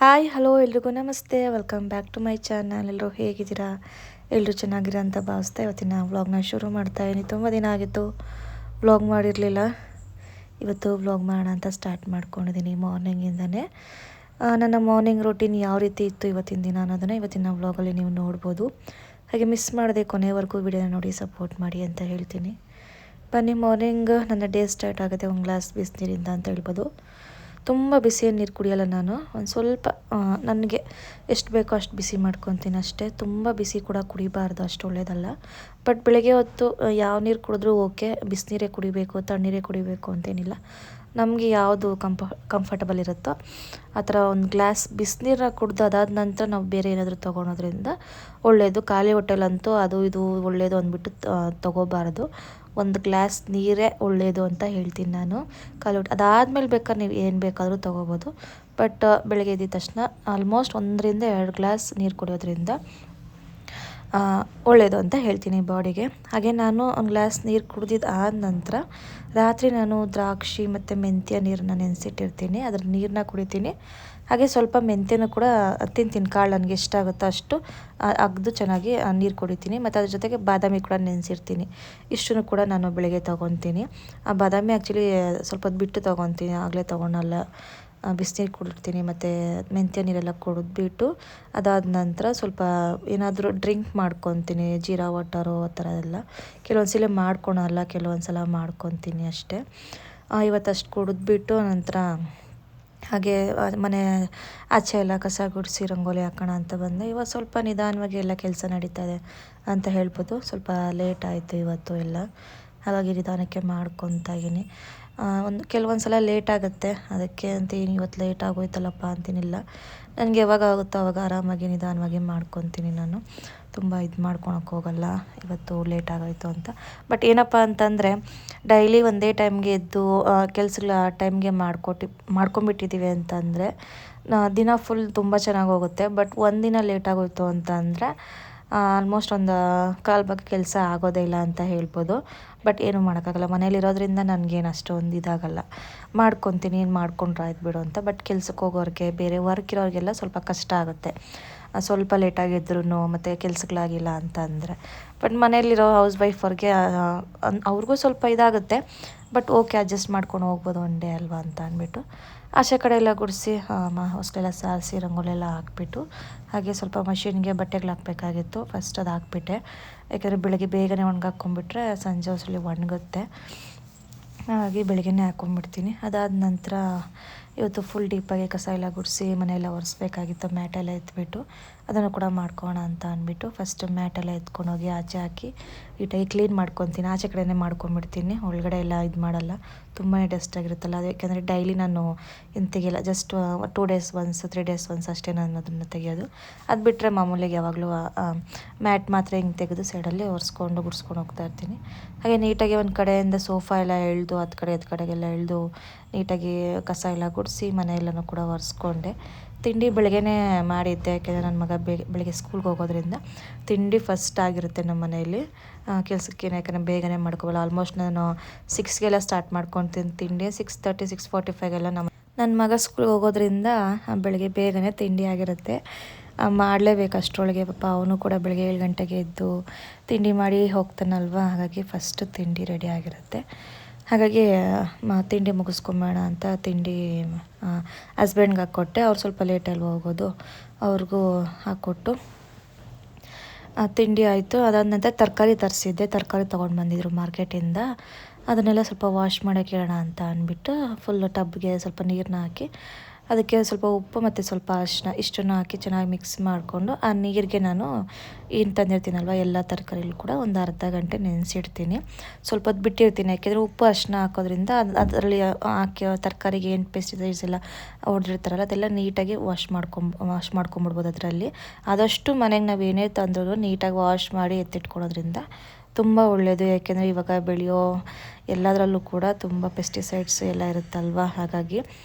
Hi hello ಎಲ್ರಿಗೂ ನಮಸ್ತೆ, welcome back to my channel. ಎಲ್ಲರೂ ಹೇಗಿದ್ದೀರಾ? ಎಲ್ಲರೂ ಚೆನ್ನಾಗಿರ ಅಂತ ಭಾವಿಸ್ತಾ ಇವತ್ತಿನ ವ್ಲಾಗ್ನ ಶುರು ಮಾಡ್ತಾಯಿದ್ದೀನಿ. ತುಂಬ ದಿನ ಆಗಿತ್ತು ವ್ಲಾಗ್ ಮಾಡಿರಲಿಲ್ಲ. ಇವತ್ತು ವ್ಲಾಗ್ ಮಾಡೋಣ ಅಂತ ಸ್ಟಾರ್ಟ್ ಮಾಡ್ಕೊಂಡಿದ್ದೀನಿ ಮಾರ್ನಿಂಗಿಂದನೇ. ನನ್ನ ಮಾರ್ನಿಂಗ್ ರೂಟೀನ್ ಯಾವ ರೀತಿ ಇತ್ತು ಇವತ್ತಿನ ದಿನ ಅನ್ನೋದನ್ನು ಇವತ್ತಿನ ವ್ಲಾಗಲ್ಲಿ ನೀವು ನೋಡ್ಬೋದು. ಹಾಗೆ ಮಿಸ್ ಮಾಡದೆ ಕೊನೆವರೆಗೂ ವಿಡಿಯೋನ ನೋಡಿ ಸಪೋರ್ಟ್ ಮಾಡಿ ಅಂತ ಹೇಳ್ತೀನಿ. ಬನ್ನಿ, ಮಾರ್ನಿಂಗ್ ನನ್ನ ಡೇ ಸ್ಟಾರ್ಟ್ ಆಗುತ್ತೆ ಒಂದು ಗ್ಲಾಸ್ ಬಿಸಿನೀರಿಂದ ಅಂತ ಹೇಳ್ಬೋದು. ತುಂಬ ಬಿಸಿ ನೀರು ಕುಡಿಯೋಲ್ಲ ನಾನು. ಒಂದು ಸ್ವಲ್ಪ ನನಗೆ ಎಷ್ಟು ಬೇಕೋ ಅಷ್ಟು ಬಿಸಿ ಮಾಡ್ಕೊತೀನಿ ಅಷ್ಟೇ. ತುಂಬ ಬಿಸಿ ಕೂಡ ಕುಡಿಬಾರ್ದು, ಅಷ್ಟು ಒಳ್ಳೆಯದಲ್ಲ. ಬಟ್ ಬೆಳಗ್ಗೆ ಹೊತ್ತು ಯಾವ ನೀರು ಕುಡಿದ್ರೂ ಓಕೆ. ಬಿಸಿನೀರೇ ಕುಡಿಬೇಕು, ತಣ್ಣೀರೇ ಕುಡಿಬೇಕು ಅಂತೇನಿಲ್ಲ. ನಮಗೆ ಯಾವುದು ಕಂಫರ್ಟಬಲ್ ಇರುತ್ತೋ ಆ ಥರ ಒಂದು ಗ್ಲಾಸ್ ಬಿಸಿನೀರನ್ನ ಕುಡ್ದು ಅದಾದ ನಂತರ ನಾವು ಬೇರೆ ಏನಾದರೂ ತೊಗೊಳೋದ್ರಿಂದ ಒಳ್ಳೆಯದು. ಖಾಲಿ ಹೊಟ್ಟೆಲಂತೂ ಅದು ಇದು ಒಳ್ಳೆಯದು ಅಂದ್ಬಿಟ್ಟು ತೊಗೋಬಾರ್ದು. ಒಂದು ಗ್ಲಾಸ್ ನೀರೇ ಒಳ್ಳೆಯದು ಅಂತ ಹೇಳ್ತೀನಿ ನಾನು. ಖಾಲಿ ಹೊಟ್ಟೆ ಅದಾದಮೇಲೆ ಬೇಕಾದ್ರೆ ನೀವು ಏನು ಬೇಕಾದರೂ ತೊಗೋಬೋದು. ಬಟ್ ಬೆಳಗ್ಗೆ ಎದ್ದ ತಕ್ಷಣ ಆಲ್ಮೋಸ್ಟ್ 1-2 ಗ್ಲಾಸ್ ನೀರು ಕುಡಿಯೋದ್ರಿಂದ ಒಳ್ಳೆಯದು ಅಂತ ಹೇಳ್ತೀನಿ ಬಾಡಿಗೆ. ಹಾಗೆ ನಾನು ಒಂದು ಗ್ಲಾಸ್ ನೀರು ಕುಡ್ದಿದ್ದು ಆದ ನಂತರ ರಾತ್ರಿ ನಾನು ದ್ರಾಕ್ಷಿ ಮತ್ತು ಮೆಂತ್ಯ ನೀರನ್ನ ನೆನೆಸಿಟ್ಟಿರ್ತೀನಿ, ಅದ್ರ ನೀರನ್ನ ಕುಡಿತೀನಿ. ಹಾಗೆ ಸ್ವಲ್ಪ ಮೆಂತ್ಯನೂ ಕೂಡ ತಿಂತೀನಿ, ಕಾಳು ನನಗೆ ಎಷ್ಟಾಗುತ್ತೋ ಅಷ್ಟು ಅಗ್ದು ಚೆನ್ನಾಗಿ ನೀರು ಕುಡಿತೀನಿ. ಮತ್ತು ಅದ್ರ ಜೊತೆಗೆ ಬಾದಾಮಿ ಕೂಡ ನೆನೆಸಿರ್ತೀನಿ. ಇಷ್ಟನ್ನು ಕೂಡ ನಾನು ಬೆಳಗ್ಗೆ ತೊಗೊತೀನಿ. ಆ ಬಾದಾಮಿ ಆ್ಯಕ್ಚುಲಿ ಸ್ವಲ್ಪ ಹೊತ್ತು ಬಿಟ್ಟು ತೊಗೊತೀನಿ, ಆಗಲೇ ತೊಗೊಳಲ್ಲ. ಬಿಸಿನೀರು ಕುಡಿರ್ತೀನಿ ಮತ್ತು ಮೆಂತ್ಯ ನೀರೆಲ್ಲ ಕುಡಿದ್ಬಿಟ್ಟು ಅದಾದ ನಂತರ ಸ್ವಲ್ಪ ಏನಾದರೂ ಡ್ರಿಂಕ್ ಮಾಡ್ಕೊತೀನಿ, ಜೀರಾ ವಾಟರು ಆ ಥರ ಎಲ್ಲ. ಕೆಲವೊಂದು ಸಲ ಮಾಡ್ಕೊಳಲ್ಲ, ಕೆಲವೊಂದು ಸಲ ಮಾಡ್ಕೊತೀನಿ ಅಷ್ಟೇ. ಇವತ್ತಷ್ಟು ಕುಡಿದ್ಬಿಟ್ಟು ನಂತರ ಹಾಗೆ ಮನೆ ಆಚೆ ಎಲ್ಲ ಕಸ ಗುಡಿಸಿ ರಂಗೋಲಿ ಹಾಕೋಣ ಅಂತ ಬಂದೆ. ಇವತ್ತು ಸ್ವಲ್ಪ ನಿಧಾನವಾಗಿ ಎಲ್ಲ ಕೆಲಸ ನಡೀತಾ ಇದೆ ಅಂತ ಹೇಳ್ಬೋದು. ಸ್ವಲ್ಪ ಲೇಟ್ ಆಯಿತು ಇವತ್ತು ಎಲ್ಲ, ಹಾಗಾಗಿ ನಿಧಾನಕ್ಕೆ ಮಾಡ್ಕೊತಾ ಇದ್ದೀನಿ. ಕೆಲವೊಂದು ಸಲ ಲೇಟ್ ಆಗುತ್ತೆ, ಅದಕ್ಕೆ ಅಂತೀನಿ ಇವತ್ತು ಲೇಟ್ ಆಗೋಯ್ತಲ್ಲಪ್ಪ ಅಂತೀನಿಲ್ಲ. ನನಗೆ ಯಾವಾಗ ಆಗುತ್ತೋ ಆವಾಗ ಆರಾಮಾಗಿ ನಿಧಾನವಾಗಿ ಮಾಡ್ಕೊತೀನಿ ನಾನು. ತುಂಬ ಇದು ಮಾಡ್ಕೊಳಕ್ಕೆ ಹೋಗಲ್ಲ ಇವತ್ತು ಲೇಟ್ ಆಗೋಯ್ತು ಅಂತ. ಬಟ್ ಏನಪ್ಪ ಅಂತಂದರೆ ಡೈಲಿ ಒಂದೇ ಟೈಮ್ಗೆ ಎದ್ದು ಕೆಲಸಗಳ ಟೈಮ್ಗೆ ಮಾಡ್ಕೊಂಬಿಟ್ಟಿದ್ದೀವಿ ಅಂತಂದರೆ ದಿನ ಫುಲ್ ತುಂಬ ಚೆನ್ನಾಗಿ ಹೋಗುತ್ತೆ. ಬಟ್ ಒಂದಿನ ಲೇಟ್ ಆಗೋಯ್ತು ಅಂತ ಅಂದರೆ ಆಲ್ಮೋಸ್ಟ್ ಒಂದು ಕಾಲು ಭಾಗ ಕೆಲಸ ಆಗೋದೇ ಇಲ್ಲ ಅಂತ ಹೇಳ್ಬೋದು. ಬಟ್ ಏನು ಮಾಡೋಕ್ಕಾಗಲ್ಲ, ಮನೇಲಿರೋದ್ರಿಂದ ನನಗೇನು ಅಷ್ಟೊಂದು ಇದಾಗಲ್ಲ, ಮಾಡ್ಕೊತೀನಿ, ಏನು ಮಾಡ್ಕೊಂಡ್ರೆ ಆಯ್ತು ಬಿಡು ಅಂತ. ಬಟ್ ಕೆಲ್ಸಕ್ಕೆ ಹೋಗೋರಿಗೆ, ಬೇರೆ ವರ್ಕ್ ಇರೋರಿಗೆಲ್ಲ ಸ್ವಲ್ಪ ಕಷ್ಟ ಆಗುತ್ತೆ, ಸ್ವಲ್ಪ ಲೇಟಾಗಿದ್ರೂ ಮತ್ತು ಕೆಲಸಗಳಾಗಿಲ್ಲ ಅಂತ ಅಂದರೆ. ಬಟ್ ಮನೇಲಿರೋ ಹೌಸ್ ವೈಫವ್ರಿಗೆ ಅವ್ರಿಗೂ ಸ್ವಲ್ಪ ಇದಾಗುತ್ತೆ. ಬಟ್ ಓಕೆ, ಅಡ್ಜಸ್ಟ್ ಮಾಡ್ಕೊಂಡು ಹೋಗ್ಬೋದು ಒನ್ ಡೇ ಅಲ್ವಾ ಅಂತ ಅಂದ್ಬಿಟ್ಟು ಆಚೆ ಕಡೆ ಎಲ್ಲ ಗುಡಿಸಿ ಹೊಸಲೆಲ್ಲ ಸಾರಿಸಿ ರಂಗೋಲಿ ಎಲ್ಲ ಹಾಕ್ಬಿಟ್ಟು ಹಾಗೆ ಸ್ವಲ್ಪ ಮಷಿನ್ಗೆ ಬಟ್ಟೆಗಳು ಹಾಕಬೇಕಾಗಿತ್ತು. ಫಸ್ಟ್ ಅದು ಹಾಕ್ಬಿಟ್ಟೆ, ಯಾಕೆಂದರೆ ಬೆಳಗ್ಗೆ ಬೇಗನೆ ಒಣಗಾಕೊಂಡ್ಬಿಟ್ರೆ ಸಂಜೆ ಹೊಸಲಿ ಒಣಗುತ್ತೆ. ಹಾಗೆ ಬೆಳಗ್ಗೆನೇ ಹಾಕ್ಕೊಂಡ್ಬಿಡ್ತೀನಿ. ಅದಾದ ನಂತರ ಇವತ್ತು ಫುಲ್ ಡೀಪಾಗಿ ಕಸ ಎಲ್ಲ ಗುಡಿಸಿ ಮನೆಯೆಲ್ಲ ಒರೆಸ್ಬೇಕಾಗಿತ್ತು. ಮ್ಯಾಟೆಲ್ಲ ಎತ್ಬಿಟ್ಟು ಅದನ್ನು ಕೂಡ ಮಾಡ್ಕೋಣ ಅಂತ ಅಂದ್ಬಿಟ್ಟು ಫಸ್ಟ್ ಮ್ಯಾಟೆಲ್ಲ ಎತ್ಕೊಂಡೋಗಿ ಆಚೆ ಹಾಕಿ ನೀಟಾಗಿ ಕ್ಲೀನ್ ಮಾಡ್ಕೊತೀನಿ. ಆಚೆ ಕಡೆನೇ ಮಾಡ್ಕೊಂಬಿಡ್ತೀನಿ, ಒಳಗಡೆ ಎಲ್ಲ ಇದು ಮಾಡಲ್ಲ, ತುಂಬಾ ಡಸ್ಟ್ ಆಗಿರುತ್ತಲ್ಲ. ಅದು ಯಾಕೆಂದರೆ ಡೈಲಿ ನಾನು ಇನ್ನು ತೆಗಿಯಲ್ಲ, just 2 days once 3 days once ಅಷ್ಟೇ ನಾನು ಅದನ್ನು ತೆಗಿಯೋದು. ಅದು ಬಿಟ್ಟರೆ ಮಾಮೂಲಿಗೆ ಯಾವಾಗಲೂ ಮ್ಯಾಟ್ ಮಾತ್ರ ಹಿಂಗೆ ತೆಗೆದು ಸೈಡಲ್ಲಿ ಒರೆಸ್ಕೊಂಡು ಗುಡಿಸ್ಕೊಂಡು ಹೋಗ್ತಾ ಇರ್ತೀನಿ. ಹಾಗೆ ನೀಟಾಗಿ ಒಂದು ಕಡೆಯಿಂದ ಸೋಫಾ ಎಲ್ಲ ಎಳೆದು ಅದು ಕಡೆಗೆಲ್ಲ ಎಳೆದು ನೀಟಾಗಿ ಕಸ ಎಲ್ಲ ಗುಡಿಸಿ ಮನೆಯೆಲ್ಲನೂ ಕೂಡ ಒರೆಸ್ಕೊಂಡೆ. ತಿಂಡಿ ಬೆಳಗ್ಗೆನೇ ಮಾಡಿದ್ದೆ, ಯಾಕೆಂದರೆ ನನ್ನ ಮಗ ಬೆಳಗ್ಗೆ ಸ್ಕೂಲ್ಗೆ ಹೋಗೋದ್ರಿಂದ ತಿಂಡಿ ಫಸ್ಟ್ ಆಗಿರುತ್ತೆ ನಮ್ಮ ಮನೆಯಲ್ಲಿ. ಕೆಲಸಕ್ಕೇನು, ಯಾಕಂದರೆ ಬೇಗನೆ ಮಾಡ್ಕೋಬಲ್ಲ. ಆಲ್ಮೋಸ್ಟ್ ನಾನು 6ಗೆಲ್ಲ ಸ್ಟಾರ್ಟ್ ಮಾಡ್ಕೊತೀನಿ ತಿಂಡಿ. 6:30 6:45ಗೆಲ್ಲ ನನ್ನ ಮಗ ಸ್ಕೂಲ್ಗೆ ಹೋಗೋದ್ರಿಂದ ಬೆಳಗ್ಗೆ ಬೇಗನೆ ತಿಂಡಿ ಆಗಿರುತ್ತೆ. ಮಾಡಲೇಬೇಕು ಅಷ್ಟರೊಳಗೆ. ಪಾಪ ಅವನು ಕೂಡ ಬೆಳಗ್ಗೆ 7 ಗಂಟೆಗೆ ಎದ್ದು ತಿಂಡಿ ಮಾಡಿ ಹೋಗ್ತಾನಲ್ವ, ಹಾಗಾಗಿ ಫಸ್ಟ್ ತಿಂಡಿ ರೆಡಿ ಆಗಿರುತ್ತೆ. ಹಾಗಾಗಿ ತಿಂಡಿ ಮುಗಿಸ್ಕೊಂಬೇಡ ಅಂತ ತಿಂಡಿ ಹಸ್ಬೆಂಡ್ಗೆ ಹಾಕ್ಕೊಟ್ಟೆ. ಅವ್ರು ಸ್ವಲ್ಪ ಲೇಟಲ್ಲಿ ಹೋಗೋದು, ಅವ್ರಿಗೂ ಹಾಕ್ಕೊಟ್ಟು ತಿಂಡಿ ಆಯಿತು. ಅದಾದ ನಂತರ ತರಕಾರಿ ತರಿಸಿದ್ದೆ, ತರಕಾರಿ ತೊಗೊಂಡು ಬಂದಿದ್ರು ಮಾರ್ಕೆಟಿಂದ. ಅದನ್ನೆಲ್ಲ ಸ್ವಲ್ಪ ವಾಶ್ ಮಾಡೋಕ್ಕೆ ಇಡೋಣ ಅಂತ ಅಂದ್ಬಿಟ್ಟು ಫುಲ್ಲು ಟಬ್ಗೆ ಸ್ವಲ್ಪ ನೀರನ್ನ ಹಾಕಿ ಅದಕ್ಕೆ ಸ್ವಲ್ಪ ಉಪ್ಪು ಮತ್ತು ಸ್ವಲ್ಪ ಅರಿಶಿನ ಇಷ್ಟನ್ನು ಹಾಕಿ ಚೆನ್ನಾಗಿ ಮಿಕ್ಸ್ ಮಾಡಿಕೊಂಡು ಆ ನೀರಿಗೆ ನಾನು ಏನು ತಂದಿರ್ತೀನಲ್ವ ಎಲ್ಲ ತರಕಾರಿಗಳು ಕೂಡ ಒಂದು ಅರ್ಧ ಗಂಟೆ ನೆನೆಸಿಡ್ತೀನಿ. ಸ್ವಲ್ಪ ಹೊತ್ತು ಬಿಟ್ಟಿರ್ತೀನಿ, ಯಾಕೆಂದರೆ ಉಪ್ಪು ಅರಿಶಿನ ಹಾಕೋದ್ರಿಂದ ಅದರಲ್ಲಿ ಹಾಕಿ ತರಕಾರಿಗೆ ಏನು ಪೆಸ್ಟಿಸೈಡ್ಸ್ ಎಲ್ಲ ಹೊಡೆದಿರ್ತಾರಲ್ಲ ಅದೆಲ್ಲ ನೀಟಾಗಿ ವಾಶ್ ಮಾಡ್ಕೊಂಬಿಡ್ಬೋದು ಅದರಲ್ಲಿ. ಆದಷ್ಟು ಮನೆಗೆ ನಾವು ಏನೇ ತಂದರೂ ನೀಟಾಗಿ ವಾಶ್ ಮಾಡಿ ಎತ್ತಿಟ್ಕೊಳೋದ್ರಿಂದ ತುಂಬ ಒಳ್ಳೆಯದು. ಯಾಕೆಂದರೆ ಇವಾಗ ಬೆಳೆಯೋ ಎಲ್ಲದರಲ್ಲೂ ಕೂಡ ತುಂಬ ಪೆಸ್ಟಿಸೈಡ್ಸ್ ಎಲ್ಲ ಇರುತ್ತಲ್ವ, ಹಾಗಾಗಿ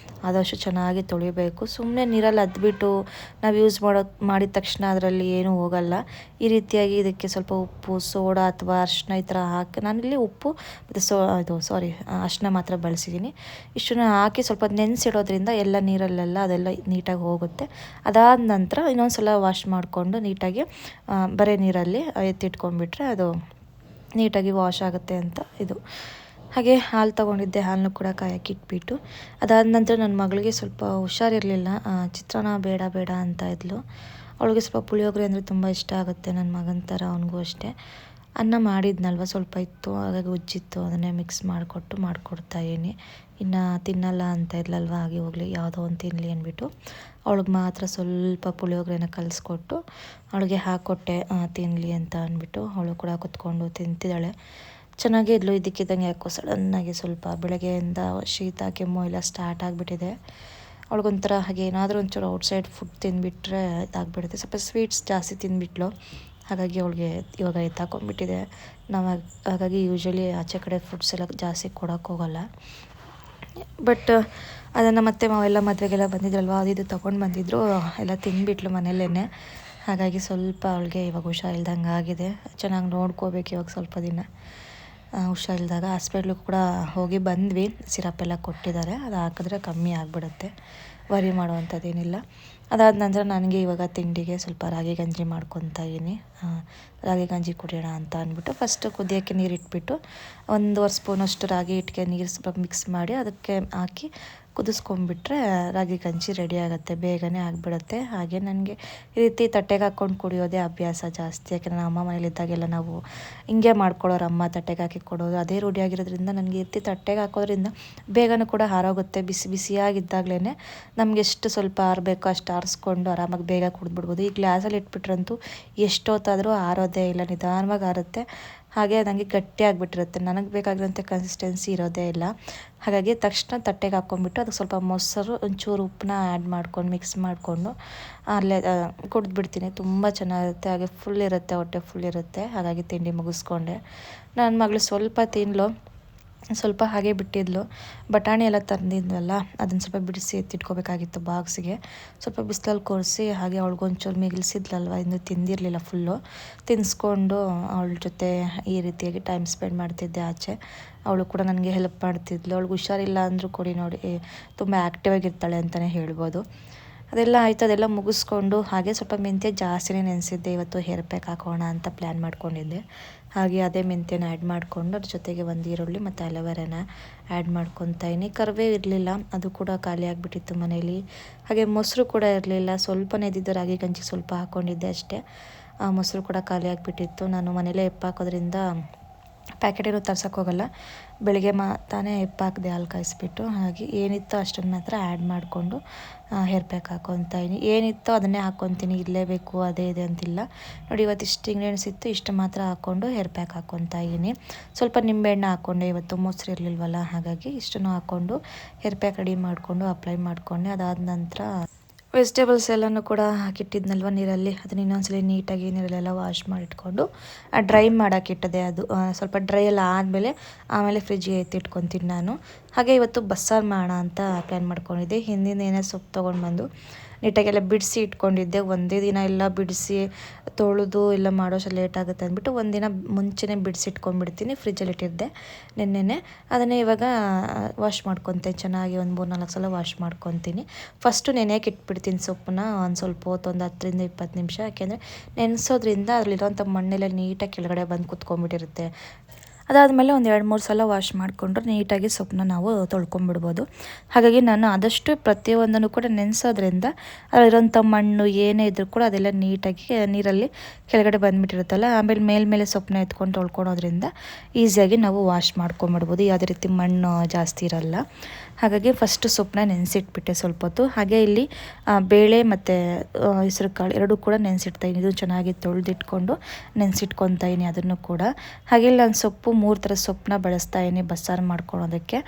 ಆದಷ್ಟು ಚೆನ್ನಾಗಿ ತೊಳಿಬೇಕು. ಸುಮ್ಮನೆ ನೀರಲ್ಲಿ ಅದ್ಬಿಟ್ಟು ನಾವು ಯೂಸ್ ಮಾಡಿದ ತಕ್ಷಣ ಅದರಲ್ಲಿ ಏನೂ ಹೋಗಲ್ಲ. ಈ ರೀತಿಯಾಗಿ ಇದಕ್ಕೆ ಸ್ವಲ್ಪ ಉಪ್ಪು, ಸೋಡಾ ಅಥವಾ ಅರಿಶಿನ ಈ ಥರ ಹಾಕಿ, ನಾನಿಲ್ಲಿ ಉಪ್ಪು ಮತ್ತು ಅರಿಶಿನ ಮಾತ್ರ ಬಳಸಿದ್ದೀನಿ. ಇಷ್ಟನ್ನು ಹಾಕಿ ಸ್ವಲ್ಪ ನೆನೆಸಿಡೋದ್ರಿಂದ ಎಲ್ಲ ನೀರಲ್ಲೆಲ್ಲ ಅದೆಲ್ಲ ನೀಟಾಗಿ ಹೋಗುತ್ತೆ. ಅದಾದ ನಂತರ ಇನ್ನೊಂದು ಸಲ ವಾಶ್ ಮಾಡಿಕೊಂಡು ನೀಟಾಗಿ ಬರೀ ನೀರಲ್ಲಿ ಎತ್ತಿಟ್ಕೊಂಡ್ಬಿಟ್ರೆ ಅದು ನೀಟಾಗಿ ವಾಶ್ ಆಗುತ್ತೆ ಅಂತ ಇದು. ಹಾಗೆ ಹಾಲು ತೊಗೊಂಡಿದ್ದೆ, ಹಾಲನ್ನು ಕೂಡ ಕಾಯಕ್ಕೆ ಇಟ್ಬಿಟ್ಟು ಅದಾದ ನಂತರ ನನ್ನ ಮಗಳಿಗೆ ಸ್ವಲ್ಪ ಹುಷಾರಿರಲಿಲ್ಲ. ಚಿತ್ರಾನ್ನ ಬೇಡ ಬೇಡ ಅಂತ ಇದ್ಲು. ಅವಳಿಗೆ ಸ್ವಲ್ಪ ಪುಳಿಯೋಗರೆ ಅಂದರೆ ತುಂಬ ಇಷ್ಟ ಆಗುತ್ತೆ, ನನ್ನ ಮಗನ ಥರ ಅವನಿಗೂ ಅಷ್ಟೇ. ಅನ್ನ ಮಾಡಿದ್ನಲ್ವ ಸ್ವಲ್ಪ ಇತ್ತು, ಹಾಗಾಗಿ ಉಜ್ಜಿತ್ತು, ಅದನ್ನೇ ಮಿಕ್ಸ್ ಮಾಡಿಕೊಡ್ತಾಯಿದ್ದೀನಿ. ಇನ್ನು ತಿನ್ನಲ್ಲ ಅಂತ ಇದ್ಲಲ್ವ, ಹಾಗೆ ಹೋಗಲಿ ಯಾವುದೋ ಒಂದು ತಿನ್ನಲಿ ಅಂದ್ಬಿಟ್ಟು ಅವಳಿಗೆ ಮಾತ್ರ ಸ್ವಲ್ಪ ಪುಳಿಯೋಗರೆನ ಕಲಿಸ್ಕೊಟ್ಟು ಅವಳಿಗೆ ಹಾಕ್ಕೊಟ್ಟೆ ತಿನ್ನಲಿ ಅಂತ ಅಂದ್ಬಿಟ್ಟು. ಅವಳು ಕೂಡ ಕುತ್ಕೊಂಡು ತಿಂತಿದ್ದಾಳೆ. ಚೆನ್ನಾಗೇ ಇದ್ಲು. ಇದಕ್ಕಿದ್ದಂಗೆ ಯಾಕೋ ಸಡನ್ನಾಗಿ ಸ್ವಲ್ಪ ಬೆಳಗ್ಗೆಯಿಂದ ಶೀತ ಕೆಮ್ಮು ಎಲ್ಲ ಸ್ಟಾರ್ಟ್ ಆಗಿಬಿಟ್ಟಿದೆ. ಅವಳಿಗೊಂಥರ ಹಾಗೆ ಏನಾದರೂ ಒಂಚೂರು ಔಟ್ಸೈಡ್ ಫುಡ್ ತಿಂದುಬಿಟ್ರೆ ಇದಾಗ್ಬಿಡುತ್ತೆ. ಸ್ವಲ್ಪ ಸ್ವೀಟ್ಸ್ ಜಾಸ್ತಿ ತಿಂದುಬಿಟ್ಲು, ಹಾಗಾಗಿ ಅವಳಿಗೆ ಇವಾಗ ಎತ್ತಾಕೊಂಡ್ಬಿಟ್ಟಿದೆ. ನಾವು ಹಾಗಾಗಿ ಯೂಶ್ವಲಿ ಆಚೆ ಕಡೆ ಫುಡ್ಸ್ ಎಲ್ಲ ಜಾಸ್ತಿ ಕೊಡೋಕ್ಕೋಗಲ್ಲ. ಬಟ್ ಅದನ್ನು ಮತ್ತೆ ಮಾವೆಲ್ಲ ಮದುವೆಗೆಲ್ಲ ಬಂದಿದ್ರಲ್ವ, ಅದು ತೊಗೊಂಡು ಬಂದಿದ್ರು, ಎಲ್ಲ ತಿಂದುಬಿಟ್ಲು ಮನೆಯಲ್ಲೇ. ಹಾಗಾಗಿ ಸ್ವಲ್ಪ ಅವಳಿಗೆ ಇವಾಗ ಹುಷಾರಿಲ್ದಂಗೆ ಆಗಿದೆ. ಚೆನ್ನಾಗಿ ನೋಡ್ಕೋಬೇಕು ಇವಾಗ ಸ್ವಲ್ಪ ದಿನ. ಹುಷಾರಿಲ್ದಾಗ ಹಾಸ್ಪಿಟ್ಲಿಗೆ ಕೂಡ ಹೋಗಿ ಬಂದ್ವಿ. ಸಿರಪ್ ಎಲ್ಲ ಕೊಟ್ಟಿದ್ದಾರೆ, ಅದು ಹಾಕಿದ್ರೆ ಕಮ್ಮಿ ಆಗಿಬಿಡುತ್ತೆ, ವರಿ ಮಾಡುವಂಥದ್ದೇನಿಲ್ಲ. ಅದಾದ ನಂತರ ನನಗೆ ಇವಾಗ ತಿಂಡಿಗೆ ಸ್ವಲ್ಪ ರಾಗಿ ಗಂಜಿ ಮಾಡ್ಕೊತಾ ಇದ್ದೀನಿ. ರಾಗಿ ಗಂಜಿ ಕುಡಿಯೋಣ ಅಂತ ಅಂದ್ಬಿಟ್ಟು ಫಸ್ಟ್ ಕುದಿಯೋಕ್ಕೆ ನೀರು ಇಟ್ಬಿಟ್ಟು 1 ಸ್ಪೂನಷ್ಟು ರಾಗಿ ಹಿಟ್ಟಿಗೆ ನೀರು ಸ್ವಲ್ಪ ಮಿಕ್ಸ್ ಮಾಡಿ ಅದಕ್ಕೆ ಹಾಕಿ ಕುದಿಸ್ಕೊಂಡ್ಬಿಟ್ರೆ ರಾಗಿ ಗಂಜಿ ರೆಡಿ ಆಗುತ್ತೆ, ಬೇಗನೆ ಆಗಿಬಿಡುತ್ತೆ. ಹಾಗೆ ನನಗೆ ಈ ರೀತಿ ತಟ್ಟೆಗೆ ಹಾಕ್ಕೊಂಡು ಕುಡಿಯೋದೇ ಅಭ್ಯಾಸ ಜಾಸ್ತಿ. ಯಾಕೆಂದರೆ ನಮ್ಮ ಅಮ್ಮ ಮನೇಲಿದ್ದಾಗೆಲ್ಲ ನಾವು ಹಿಂಗೆ ಮಾಡ್ಕೊಳ್ಳೋರು, ಅಮ್ಮ ತಟ್ಟೆಗೆ ಹಾಕಿ ಕೊಡೋದು, ಅದೇ ರೂಢಿಯಾಗಿರೋದ್ರಿಂದ ನನಗೆ ಈ ರೀತಿ ತಟ್ಟೆಗೆ ಹಾಕೋದ್ರಿಂದ ಬೇಗನೆ ಕೂಡ ಆರೋಗುತ್ತೆ. ಬಿಸಿ ಬಿಸಿಯಾಗಿದ್ದಾಗಲೇ ನಮಗೆ ಎಷ್ಟು ಸ್ವಲ್ಪ ಆರಬೇಕೋ ಅಷ್ಟು ಆರಿಸ್ಕೊಂಡು ಆರಾಮಾಗಿ ಬೇಗ ಕುಡಿದ್ಬಿಡ್ಬೋದು. ಈ ಗ್ಲಾಸಲ್ಲಿ ಇಟ್ಬಿಟ್ರಂತೂ ಎಷ್ಟೊತ್ತಾದರೂ ಆರೋದೇ ಇಲ್ಲ, ನಿಧಾನವಾಗಿ ಆರುತ್ತೆ. ಹಾಗೆ ನನಗೆ ಗಟ್ಟಿಯಾಗಿಬಿಟ್ಟಿರುತ್ತೆ, ನನಗೆ ಬೇಕಾಗಿರೋಂಥ ಕನ್ಸಿಸ್ಟೆನ್ಸಿ ಇರೋದೇ ಇಲ್ಲ. ಹಾಗಾಗಿ ತಕ್ಷಣ ತಟ್ಟೆಗೆ ಹಾಕ್ಕೊಂಡ್ಬಿಟ್ಟು ಅದಕ್ಕೆ ಸ್ವಲ್ಪ ಮೊಸರು, ಒಂಚೂರು ಉಪ್ಪನ್ನ ಆ್ಯಡ್ ಮಾಡ್ಕೊಂಡು ಮಿಕ್ಸ್ ಮಾಡಿಕೊಂಡು ಅಲ್ಲೇ ಕುಡಿದ್ಬಿಡ್ತೀನಿ. ತುಂಬ ಚೆನ್ನಾಗಿರುತ್ತೆ, ಹಾಗೆ ಫುಲ್ ಇರುತ್ತೆ, ಹೊಟ್ಟೆ ಫುಲ್ ಇರುತ್ತೆ. ಹಾಗಾಗಿ ತಿಂಡಿ ಮುಗಿಸ್ಕೊಂಡೆ. ನನ್ನ ಮಗಳು ಸ್ವಲ್ಪ ತಿನ್ನಲು, ಸ್ವಲ್ಪ ಹಾಗೆ ಬಿಟ್ಟಿದ್ಲು. ಬಟಾಣಿ ಎಲ್ಲ ತಂದಿದ್ವಲ್ಲ, ಅದನ್ನು ಸ್ವಲ್ಪ ಬಿಡಿಸಿ ಎತ್ತಿಟ್ಕೋಬೇಕಾಗಿತ್ತು ಬಾಕ್ಸಿಗೆ. ಸ್ವಲ್ಪ ಬಿಸಿಲಲ್ಲಿ ಕೊರಿಸಿ ಹಾಗೆ ಅವಳಿಗೊಂಚೂರು ಮಿಗಿಲ್ಸಿದ್ಲಲ್ವ, ಇನ್ನು ತಿಂದಿರಲಿಲ್ಲ ಫುಲ್ಲು. ತಿನ್ನಿಸ್ಕೊಂಡು ಅವಳ ಜೊತೆ ಈ ರೀತಿಯಾಗಿ ಟೈಮ್ ಸ್ಪೆಂಡ್ ಮಾಡ್ತಿದ್ದೆ ಆಚೆ. ಅವಳು ಕೂಡ ನನಗೆ ಹೆಲ್ಪ್ ಮಾಡ್ತಿದ್ಲು. ಅವಳಿಗೆ ಹುಷಾರಿಲ್ಲ ಅಂದರೂ ಕೊಡಿ ನೋಡಿ ತುಂಬ ಆ್ಯಕ್ಟಿವ್ ಆಗಿರ್ತಾಳೆ ಅಂತಲೇ ಹೇಳ್ಬೋದು. ಅದೆಲ್ಲ ಆಯಿತು. ಅದೆಲ್ಲ ಮುಗಿಸ್ಕೊಂಡು ಹಾಗೆ ಸ್ವಲ್ಪ ಮೆಂತ್ಯ ಜಾಸ್ತಿನೇ ನೆನೆಸಿದ್ದೆ. ಇವತ್ತು ಹೇರ್ ಪ್ಯಾಕ್ ಹಾಕೋಣ ಅಂತ ಪ್ಲ್ಯಾನ್ ಮಾಡ್ಕೊಂಡಿದ್ದೆ. ಹಾಗೆ ಅದೇ ಮೆಂತ್ಯನ ಆ್ಯಡ್ ಮಾಡಿಕೊಂಡು ಅದ್ರ ಜೊತೆಗೆ ಒಂದು ಈರುಳ್ಳಿ ಮತ್ತು ಅಲೋವೆರಾನ ಆ್ಯಡ್ ಮಾಡ್ಕೊತಾಯಿನಿ. ಕರಿಬೇವು ಇರಲಿಲ್ಲ, ಅದು ಕೂಡ ಖಾಲಿ ಆಗಿಬಿಟ್ಟಿತ್ತು ಮನೇಲಿ. ಹಾಗೆ ಮೊಸರು ಕೂಡ ಇರಲಿಲ್ಲ, ಸ್ವಲ್ಪನೇ ಇದ್ದಿದ್ದು ರಾಗಿ ಗಂಜಿ ಸ್ವಲ್ಪ ಹಾಕ್ಕೊಂಡಿದ್ದೆ ಅಷ್ಟೇ. ಮೊಸರು ಕೂಡ ಖಾಲಿ ಆಗಿಬಿಟ್ಟಿತ್ತು. ನಾನು ಮನೇಲೇ ಹೆಪ್ಪಾಕೋದ್ರಿಂದ ಪ್ಯಾಕೆಟ್ ಏನೂ ತರ್ಸೋಕ್ಕೋಗಲ್ಲ. ಬೆಳಿಗ್ಗೆ ತಾನೇ ಹೆಪ್ಪಾಕಿದೆ ಹಾಲು ಕಾಯಿಸ್ಬಿಟ್ಟು. ಹಾಗೆ ಏನಿತ್ತೋ ಅಷ್ಟನ್ನು ಮಾತ್ರ ಆ್ಯಡ್ ಮಾಡಿಕೊಂಡು ಹೇರ್ ಪ್ಯಾಕ್ ಹಾಕ್ಕೊತೀನಿ. ಏನಿತ್ತೋ ಅದನ್ನೇ ಹಾಕ್ಕೊತೀನಿ, ಇರಲೇಬೇಕು ಅದೇ ಇದೆ ಅಂತಿಲ್ಲ. ನೋಡಿ ಇವತ್ತು ಇಷ್ಟು ಇಂಗ್ರೀಡಿಯೆಂಟ್ಸ್ ಇತ್ತು, ಇಷ್ಟು ಮಾತ್ರ ಹಾಕ್ಕೊಂಡು ಹೇರ್ ಪ್ಯಾಕ್ ಹಾಕ್ಕೊತಾ ಇದ್ದೀನಿ. ಸ್ವಲ್ಪ ನಿಂಬೆಹಣ್ಣು ಹಾಕ್ಕೊಂಡೆ, ಇವತ್ತು ಮೊಸರು ಇರಲಿಲ್ವಲ್ಲ, ಹಾಗಾಗಿ ಇಷ್ಟನ್ನು ಹಾಕ್ಕೊಂಡು ಹೇರ್ ಪ್ಯಾಕ್ ರೆಡಿ ಮಾಡಿಕೊಂಡು ಅಪ್ಲೈ ಮಾಡಿಕೊಂಡೆ. ಅದಾದ ನಂತರ ವೆಜಿಟೇಬಲ್ಸ್ ಎಲ್ಲನೂ ಕೂಡ ಹಾಕಿಟ್ಟಿದ್ನಲ್ವ ನೀರಲ್ಲಿ, ಅದನ್ನ ಇನ್ನೊಂದ್ಸಲ ನೀಟಾಗಿ ನೀರಲ್ಲೆಲ್ಲ ವಾಶ್ ಮಾಡಿಟ್ಕೊಂಡು ಡ್ರೈ ಮಾಡೋಕ್ಕಿಟ್ಟದೆ. ಅದು ಸ್ವಲ್ಪ ಡ್ರೈ ಎಲ್ಲ ಆಮೇಲೆ ಫ್ರಿಜ್ಗೆ ಎತ್ತಿಟ್ಕೊತೀನಿ ನಾನು. ಹಾಗೆ ಇವತ್ತು ಬಸ್ಸಾರು ಮಾಡೋಣ ಅಂತ ಪ್ಲ್ಯಾನ್ ಮಾಡ್ಕೊಂಡಿದ್ದೆ. ಹಿಂದಿನ ಏನೇ ಸೊಪ್ಪು ತೊಗೊಂಡು ಬಂದು ನೀಟಾಗೆಲ್ಲ ಬಿಡಿಸಿ ಇಟ್ಕೊಂಡಿದ್ದೆ. ಒಂದೇ ದಿನ ಎಲ್ಲ ಬಿಡಿಸಿ ತೊಳೆದು ಎಲ್ಲ ಮಾಡೋಷ್ಟು ಲೇಟ್ ಆಗುತ್ತೆ ಅಂದ್ಬಿಟ್ಟು ಒಂದಿನ ಮುಂಚೆನೇ ಬಿಡಿಸಿ ಇಟ್ಕೊಂಡ್ಬಿಡ್ತೀನಿ. ಫ್ರಿಜ್ಜಲ್ಲಿ ಇಟ್ಟಿದ್ದೆ ನೆನ್ನೆನೆ. ಅದನ್ನೇ ಇವಾಗ ವಾಶ್ ಮಾಡ್ಕೊತೀನಿ, ಚೆನ್ನಾಗಿ ಒಂದು 3-4 ಸಲ ವಾಶ್ ಮಾಡ್ಕೊತೀನಿ. ಫಸ್ಟು ನೆನೆಯೋಕೆ ಇಟ್ಬಿಡ್ತೀನಿ ಸೊಪ್ಪನ್ನ ಒಂದು ಸ್ವಲ್ಪ ಹೊತ್ತು, ಒಂದು 10-20 ನಿಮಿಷ. ಯಾಕೆಂದರೆ ನೆನೆಸೋದ್ರಿಂದ ಅದರಲ್ಲಿರೋಂಥ ಮಣ್ಣೆಲ್ಲ ನೀಟಾಗಿ ಕೆಳಗಡೆ ಬಂದು ಕುತ್ಕೊಂಡ್ಬಿಟ್ಟಿರುತ್ತೆ. ಅದಾದಮೇಲೆ ಒಂದು 2-3 ಸಲ ವಾಶ್ ಮಾಡಿಕೊಂಡ್ರೆ ನೀಟಾಗಿ ಸೊಪ್ಪನ್ನ ನಾವು ತೊಳ್ಕೊಂಬಿಡ್ಬೋದು. ಹಾಗಾಗಿ ನಾನು ಆದಷ್ಟು ಪ್ರತಿಯೊಂದನ್ನು ಕೂಡ ನೆನೆಸೋದ್ರಿಂದ ಅದರಲ್ಲಿರೋಂಥ ಮಣ್ಣು ಏನೇ ಇದ್ರೂ ಕೂಡ ಅದೆಲ್ಲ ನೀಟಾಗಿ ನೀರಲ್ಲಿ ಕೆಳಗಡೆ ಬಂದುಬಿಟ್ಟಿರುತ್ತಲ್ಲ, ಆಮೇಲೆ ಮೇಲ್ಮೇಲೆ ಸೊಪ್ಪನ್ನ ಎತ್ಕೊಂಡು ತೊಳ್ಕೊಳೋದ್ರಿಂದ ಈಸಿಯಾಗಿ ನಾವು ವಾಶ್ ಮಾಡ್ಕೊಂಬಿಡ್ಬೋದು. ಯಾವುದೇ ರೀತಿ ಮಣ್ಣು ಜಾಸ್ತಿ ಇರಲ್ಲ. ಹಾಗಾಗಿ ಫಸ್ಟ್ ಸೊಪ್ಪನ್ನ ನೆನೆಸಿಟ್ಬಿಟ್ಟೆ ಸ್ವಲ್ಪ ಹೊತ್ತು. ಹಾಗೆ ಇಲ್ಲಿ ಬೇಳೆ ಮತ್ತು ಹೆಸರು ಕಾಳು ಎರಡೂ ಕೂಡ ನೆನೆಸಿಡ್ತಾಯಿನಿ. ಇದು ಚೆನ್ನಾಗಿ ತೊಳೆದಿಟ್ಕೊಂಡು ನೆನೆಸಿಟ್ಕೊತಾಯಿನಿ ಅದನ್ನು ಕೂಡ. ಹಾಗೆ ಇಲ್ಲಿ ನಾನು ಸೊಪ್ಪು 3 ಥರದ ಸೊಪ್ಪನ್ನ ಬಳಸ್ತಾಯಿನಿ ಬಸ್ಸಾರು ಮಾಡ್ಕೊಳೋದಕ್ಕೆ.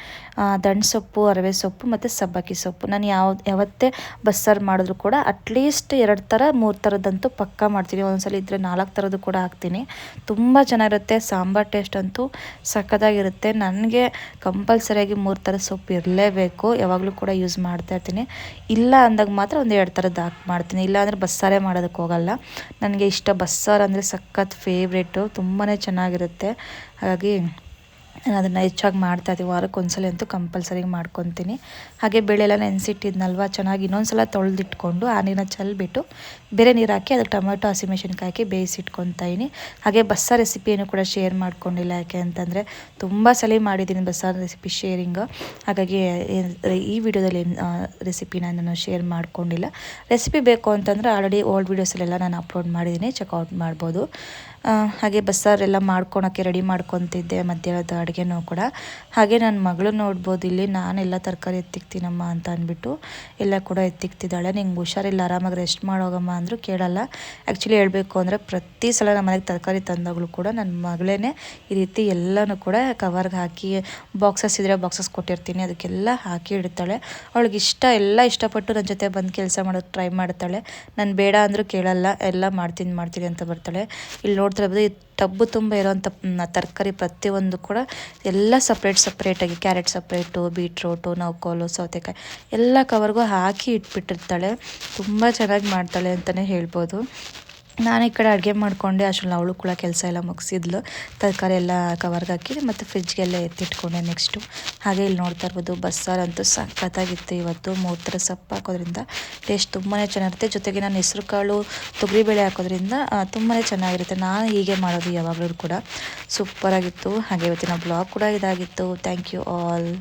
ದಂಟು ಸೊಪ್ಪು, ಅರವೆ ಸೊಪ್ಪು ಮತ್ತು ಸಬ್ಬಕ್ಕಿ ಸೊಪ್ಪು. ನಾನು ಯಾವತ್ತೇ ಬಸ್ಸಾರು ಮಾಡಿದ್ರು ಕೂಡ ಅಟ್ಲೀಸ್ಟ್ 2 ಥರ 3 ಥರದ್ದಂತೂ ಪಕ್ಕ ಮಾಡ್ತೀನಿ. ಒಂದೊಂದ್ಸಲ ಇದ್ದರೆ 4 ಥರದ್ದು ಕೂಡ ಹಾಕ್ತೀನಿ. ತುಂಬ ಚೆನ್ನಾಗಿರುತ್ತೆ. ಸಾಂಬಾರು ಟೇಸ್ಟ್ ಅಂತೂ ಸಖತ್ತಾಗಿರುತ್ತೆ. ನನಗೆ ಕಂಪಲ್ಸರಿಯಾಗಿ 3 ಥರದ ಸೊಪ್ಪು ಇರಲೇಬೇಕು. ಯಾವಾಗಲೂ ಕೂಡ ಯೂಸ್ ಮಾಡ್ತಾ ಇರ್ತೀನಿ. ಇಲ್ಲ ಅಂದಾಗ ಮಾತ್ರ ಒಂದು 2 ಥರದ್ದು ಹಾಕಿ ಮಾಡ್ತೀನಿ. ಇಲ್ಲಾಂದರೆ ಬಸ್ಸಾರೇ ಮಾಡೋದಕ್ಕೆ ಹೋಗಲ್ಲ. ನನಗೆ ಇಷ್ಟ ಬಸ್ಸಾರು ಅಂದರೆ ಸಖತ್ ಫೇವ್ರೇಟು. ತುಂಬಾ ಚೆನ್ನಾಗಿರುತ್ತೆ. ಹಾಗಾಗಿ ನಾನು ಅದನ್ನು ಹೆಚ್ಚಾಗಿ ಮಾಡ್ತಾಯಿದ್ದೆ. ವಾರಕ್ಕೆ ಒಂದ್ಸಲ ಅಂತೂ ಕಂಪಲ್ಸರಿ ಮಾಡ್ಕೊತೀನಿ. ಹಾಗೆ ಬೇಳೆ ಎಲ್ಲ ನೆನೆಸಿಟ್ಟಿದ್ನಲ್ವ, ಚೆನ್ನಾಗಿ ಇನ್ನೊಂದು ತೊಳೆದಿಟ್ಕೊಂಡು ಆ ನೀರನ್ನ ಚೆಲ್ಬಿಟ್ಟು ಬೇರೆ ನೀರು ಹಾಕಿ ಅದಕ್ಕೆ ಟೊಮೆಟೊ ಹಸಿಮೆಣ್ಸಿನ್ಕಾಯಿ ಹಾಕಿ ಬೇಯಿಸಿಟ್ಕೊತಾಯಿನಿ. ಹಾಗೆ ಬಸ್ಸಾರು ರೆಸಿಪಿಯನ್ನು ಕೂಡ ಶೇರ್ ಮಾಡ್ಕೊಂಡಿಲ್ಲ. ಯಾಕೆ ಅಂತಂದರೆ ತುಂಬ ಸಲ ಮಾಡಿದ್ದೀನಿ ಬಸ್ಸಾರು ರೆಸಿಪಿ ಶೇರಿಂಗು. ಹಾಗಾಗಿ ಈ ವಿಡಿಯೋದಲ್ಲಿ ರೆಸಿಪಿನ ನಾನು ಶೇರ್ ಮಾಡ್ಕೊಂಡಿಲ್ಲ. ರೆಸಿಪಿ ಬೇಕು ಅಂತಂದರೆ ಆಲ್ರೆಡಿ ಓಲ್ಡ್ ವೀಡಿಯೋಸಲ್ಲೆಲ್ಲ ನಾನು ಅಪ್ಲೋಡ್ ಮಾಡಿದ್ದೀನಿ, ಚೆಕ್ಔಟ್ ಮಾಡ್ಬೋದು. ಹಾಗೆ ಬಸ್ಸಾರೆಲ್ಲ ಮಾಡ್ಕೊಳಕ್ಕೆ ರೆಡಿ ಮಾಡ್ಕೊತಿದ್ದೆ ಮಧ್ಯಾಹ್ನದ ಅಡುಗೆನೂ ಕೂಡ. ಹಾಗೆ ನನ್ನ ಮಗಳು ನೋಡ್ಬೋದು ಇಲ್ಲಿ ನಾನೆಲ್ಲ ತರಕಾರಿ ಎತ್ತಿಕ್ತೀನಮ್ಮ ಅಂತ ಅಂದ್ಬಿಟ್ಟು ಎಲ್ಲ ಕೂಡ ಎತ್ತಿಕ್ತಿದ್ದಾಳೆ. ನಿಂಗೆ ಹುಷಾರಿಲ್ಲ, ಆರಾಮಾಗಿ ರೆಸ್ಟ್ ಮಾಡೋಗಮ್ಮ ಅಂದರೂ ಕೇಳಲ್ಲ. ಆ್ಯಕ್ಚುಲಿ ಹೇಳಬೇಕು ಅಂದರೆ ಪ್ರತಿ ಸಲ ನಮ್ಮ ಮನೆಗೆ ತರಕಾರಿ ತಂದಾಗಲೂ ಕೂಡ ನನ್ನ ಮಗಳೇ ಈ ರೀತಿ ಎಲ್ಲನೂ ಕೂಡ ಕವರ್ಗೆ ಹಾಕಿ ಬಾಕ್ಸಸ್ ಇದ್ದರೆ ಬಾಕ್ಸಸ್ ಕೊಟ್ಟಿರ್ತೀನಿ, ಅದಕ್ಕೆಲ್ಲ ಹಾಕಿ ಇಡ್ತಾಳೆ. ಅವಳಿಗೆ ಎಲ್ಲ ಇಷ್ಟಪಟ್ಟು ನನ್ನ ಜೊತೆ ಬಂದು ಕೆಲಸ ಮಾಡೋಕ್ಕೆ ಟ್ರೈ ಮಾಡ್ತಾಳೆ. ನಾನು ಬೇಡ ಅಂದರೂ ಕೇಳಲ್ಲ, ಎಲ್ಲ ಮಾಡ್ತೀನಿ ಅಂತ ಬರ್ತಾಳೆ. ಇಲ್ಲಿ ನೋಡ್ತಿರ್ಬೋದು, ಈ ಟಬ್ಬು ತುಂಬ ಇರೋವಂಥ ತರಕಾರಿ ಪ್ರತಿಯೊಂದು ಕೂಡ ಎಲ್ಲ ಸಪ್ರೇಟಾಗಿ ಕ್ಯಾರೆಟ್ ಸಪ್ರೇಟು, ಬೀಟ್ರೋಟು, ನೌಕೋಲು, ಸೌತೆಕಾಯಿ ಎಲ್ಲ ಕವರ್ಗೂ ಹಾಕಿ ಇಟ್ಬಿಟ್ಟಿರ್ತಾಳೆ. ತುಂಬ ಚೆನ್ನಾಗಿ ಮಾಡ್ತಾಳೆ ಅಂತಲೇ ಹೇಳ್ಬೋದು. ನಾನು ಈ ಕಡೆ ಅಡುಗೆ ಮಾಡಿಕೊಂಡೆ. ಅಷ್ಟರಲ್ಲಿ ಅವಳು ಕೂಡ ಕೆಲಸ ಎಲ್ಲ ಮುಗಿಸಿದ್ಲು. ತರಕಾರಿ ಎಲ್ಲ ಕವರ್ಗೆ ಹಾಕಿ ಮತ್ತು ಫ್ರಿಜ್ಗೆಲ್ಲ ಎತ್ತಿಟ್ಕೊಂಡೆ ನೆಕ್ಸ್ಟು. ಹಾಗೆ ಇಲ್ಲಿ ನೋಡ್ತಾ ಇರ್ಬೋದು, ಬಸ್ಸಾರಂತೂ ಸಖತ್ತಾಗಿತ್ತು ಇವತ್ತು. 3 ಥರ ಸೊಪ್ಪು ಹಾಕೋದ್ರಿಂದ ಟೇಸ್ಟ್ ತುಂಬಾ ಚೆನ್ನಾಗಿರುತ್ತೆ. ಜೊತೆಗೆ ನಾನು ಹೆಸರು ಕಾಳು, ತೊಗರಿಬೇಳೆ ಹಾಕೋದ್ರಿಂದ ತುಂಬಾ ಚೆನ್ನಾಗಿರುತ್ತೆ. ನಾನು ಹೀಗೆ ಮಾಡೋದು ಯಾವಾಗಲೂ ಕೂಡ. ಸೂಪರಾಗಿತ್ತು. ಹಾಗೆ ಇವತ್ತಿನ ಬ್ಲಾಗ್ ಕೂಡ ಇದಾಗಿತ್ತು. Thank you all.